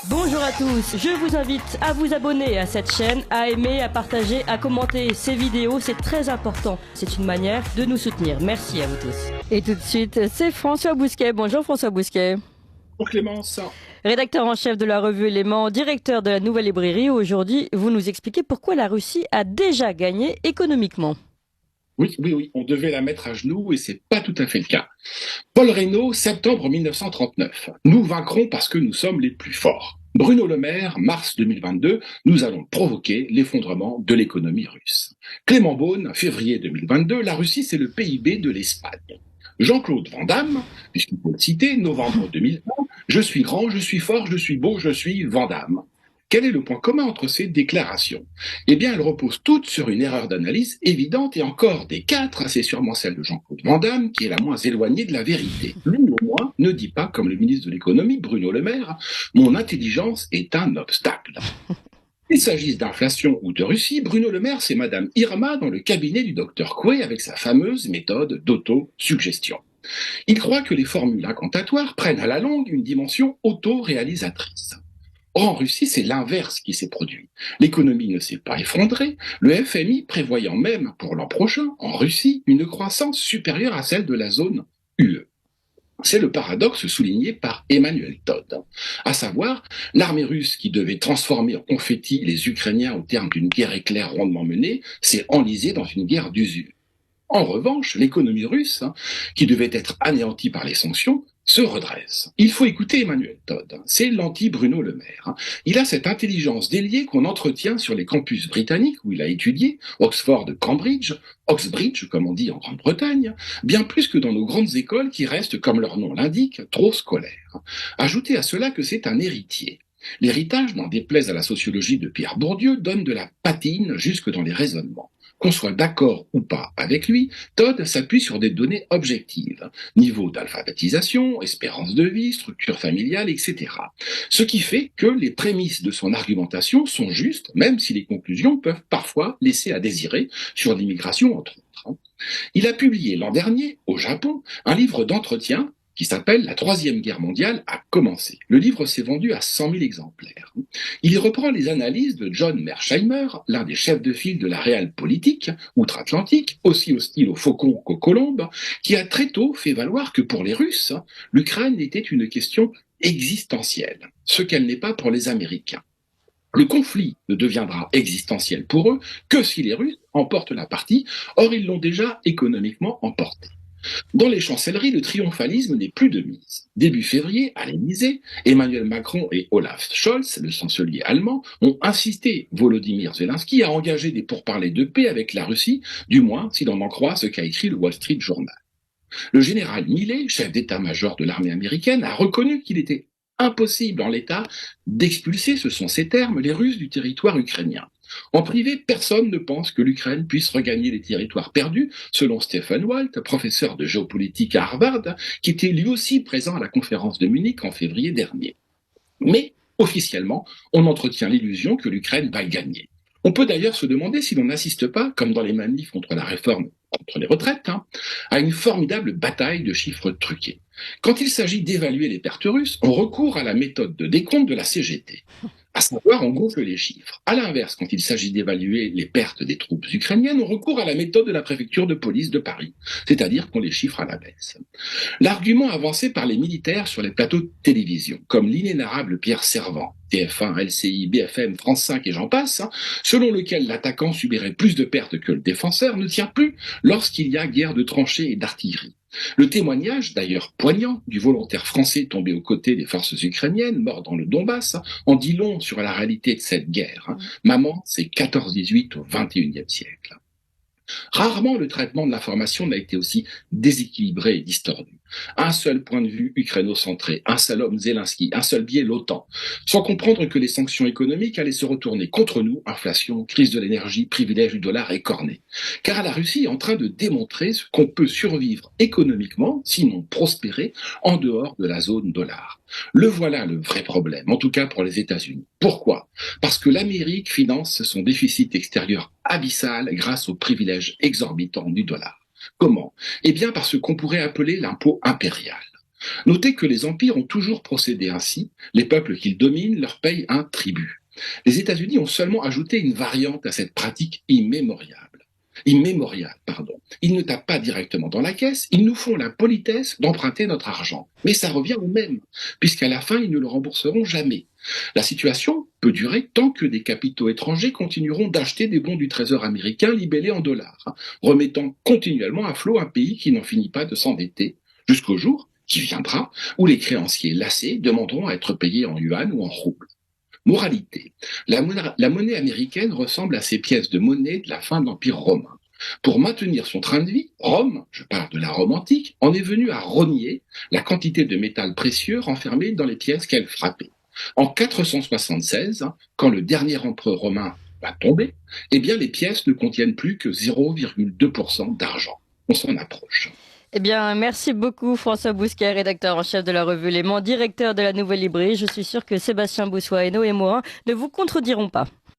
Bonjour à tous, je vous invite à vous abonner à cette chaîne, à aimer, à partager, à commenter ces vidéos, c'est très important. C'est une manière de nous soutenir. Merci à vous tous. Et tout de suite, c'est François Bousquet. Bonjour François Bousquet. Bonjour Clémence. Rédacteur en chef de la revue Éléments, directeur de la Nouvelle Librairie. Aujourd'hui, vous nous expliquez pourquoi la Russie a déjà gagné économiquement. Oui, on devait la mettre à genoux et c'est pas tout à fait le cas. Paul Reynaud, septembre 1939. Nous vaincrons parce que nous sommes les plus forts. Bruno Le Maire, mars 2022, nous allons provoquer l'effondrement de l'économie russe. Clément Beaune, février 2022, la Russie c'est le PIB de l'Espagne. Jean-Claude Van Damme, puisqu'il faut le citer, novembre 2020, je suis grand, je suis fort, je suis beau, je suis Van Damme. Quel est le point commun entre ces déclarations? Eh bien, elles reposent toutes sur une erreur d'analyse évidente et encore des quatre, c'est sûrement celle de Jean-Claude Van Damme qui est la moins éloignée de la vérité. Lui, au moins, ne dit pas, comme le ministre de l'économie, Bruno Le Maire, « Mon intelligence est un obstacle ». Qu'il s'agisse d'inflation ou de Russie, Bruno Le Maire, c'est Madame Irma dans le cabinet du docteur Coué avec sa fameuse méthode d'auto-suggestion. Il croit que les formules incantatoires prennent à la longue une dimension auto-réalisatrice. Or, en Russie, c'est l'inverse qui s'est produit. L'économie ne s'est pas effondrée, le FMI prévoyant même pour l'an prochain, en Russie, une croissance supérieure à celle de la zone UE. C'est le paradoxe souligné par Emmanuel Todd, à savoir l'armée russe qui devait transformer en confetti les Ukrainiens au terme d'une guerre éclair rondement menée s'est enlisée dans une guerre d'usure. En revanche, l'économie russe, qui devait être anéantie par les sanctions, se redresse. Il faut écouter Emmanuel Todd, c'est l'anti-Bruno Le Maire. Il a cette intelligence déliée qu'on entretient sur les campus britanniques où il a étudié, Oxford, Cambridge, Oxbridge comme on dit en Grande-Bretagne, bien plus que dans nos grandes écoles qui restent, comme leur nom l'indique, trop scolaires. Ajoutez à cela que c'est un héritier. L'héritage, n'en déplaise à la sociologie de Pierre Bourdieu, donne de la patine jusque dans les raisonnements. Qu'on soit d'accord ou pas avec lui, Todd s'appuie sur des données objectives, niveau d'alphabétisation, espérance de vie, structure familiale, etc. Ce qui fait que les prémices de son argumentation sont justes, même si les conclusions peuvent parfois laisser à désirer sur l'immigration entre autres. Il a publié l'an dernier, au Japon, un livre d'entretien qui s'appelle « La Troisième Guerre mondiale a commencé ». Le livre s'est vendu à 100 000 exemplaires. Il y reprend les analyses de John Mearsheimer, l'un des chefs de file de la Realpolitik outre-Atlantique, aussi hostile aux faucons qu'aux colombes, qui a très tôt fait valoir que pour les Russes, l'Ukraine était une question existentielle, ce qu'elle n'est pas pour les Américains. Le conflit ne deviendra existentiel pour eux que si les Russes emportent la partie, or ils l'ont déjà économiquement emportée. Dans les chancelleries, le triomphalisme n'est plus de mise. Début février, à l'Élysée, Emmanuel Macron et Olaf Scholz, le chancelier allemand, ont incité Volodymyr Zelensky à engager des pourparlers de paix avec la Russie, du moins si l'on en croit ce qu'a écrit le Wall Street Journal. Le général Milley, chef d'état-major de l'armée américaine, a reconnu qu'il était impossible en l'état d'expulser, ce sont ses termes, les Russes du territoire ukrainien. En privé, personne ne pense que l'Ukraine puisse regagner les territoires perdus, selon Stephen Walt, professeur de géopolitique à Harvard, qui était lui aussi présent à la conférence de Munich en février dernier. Mais, officiellement, on entretient l'illusion que l'Ukraine va gagner. On peut d'ailleurs se demander si l'on n'assiste pas, comme dans les manifs contre la réforme contre les retraites, à une formidable bataille de chiffres truqués. Quand il s'agit d'évaluer les pertes russes, on recourt à la méthode de décompte de la CGT. À savoir, on gonfle les chiffres. À l'inverse, quand il s'agit d'évaluer les pertes des troupes ukrainiennes, on recourt à la méthode de la préfecture de police de Paris, c'est-à-dire qu'on les chiffre à la baisse. L'argument avancé par les militaires sur les plateaux de télévision, comme l'inénarrable Pierre Servant, TF1, LCI, BFM, France 5 et j'en passe, selon lequel l'attaquant subirait plus de pertes que le défenseur, ne tient plus lorsqu'il y a guerre de tranchées et d'artillerie. Le témoignage, d'ailleurs poignant, du volontaire français tombé aux côtés des forces ukrainiennes, mort dans le Donbass, en dit long sur la réalité de cette guerre. Maman, c'est 14-18 au XXIe siècle. Rarement le traitement de l'information n'a été aussi déséquilibré et distordu. Un seul point de vue ukraino-centré, un seul homme Zelensky, un seul biais l'OTAN, sans comprendre que les sanctions économiques allaient se retourner contre nous, inflation, crise de l'énergie, privilège du dollar et cornet. Car la Russie est en train de démontrer qu'on peut survivre économiquement, sinon prospérer, en dehors de la zone dollar. Le voilà le vrai problème, en tout cas pour les États-Unis. Pourquoi? Parce que l'Amérique finance son déficit extérieur abyssal grâce aux privilèges exorbitants du dollar. Comment? Eh bien parce qu'on pourrait appeler l'impôt impérial. Notez que les empires ont toujours procédé ainsi, les peuples qu'ils dominent leur payent un tribut. Les États-Unis ont seulement ajouté une variante à cette pratique immémoriale. Ils ne tapent pas directement dans la caisse, ils nous font la politesse d'emprunter notre argent. Mais ça revient au même, puisqu'à la fin, ils ne le rembourseront jamais. La situation peut durer tant que des capitaux étrangers continueront d'acheter des bons du Trésor américain libellés en dollars, remettant continuellement à flot un pays qui n'en finit pas de s'endetter, jusqu'au jour qui viendra où les créanciers lassés demanderont à être payés en yuan ou en roubles. Moralité, la monnaie américaine ressemble à ces pièces de monnaie de la fin de l'Empire romain. Pour maintenir son train de vie, Rome, je parle de la Rome antique, en est venue à rogner la quantité de métal précieux renfermé dans les pièces qu'elle frappait. En 476, quand le dernier empereur romain va tomber, eh bien les pièces ne contiennent plus que 0,2% d'argent. On s'en approche. Eh bien, merci beaucoup François Bousquet, rédacteur en chef de la revue Léman, directeur de la Nouvelle Librairie. Je suis sûr que Sébastien Boussois, Hainaut et moi ne vous contrediront pas.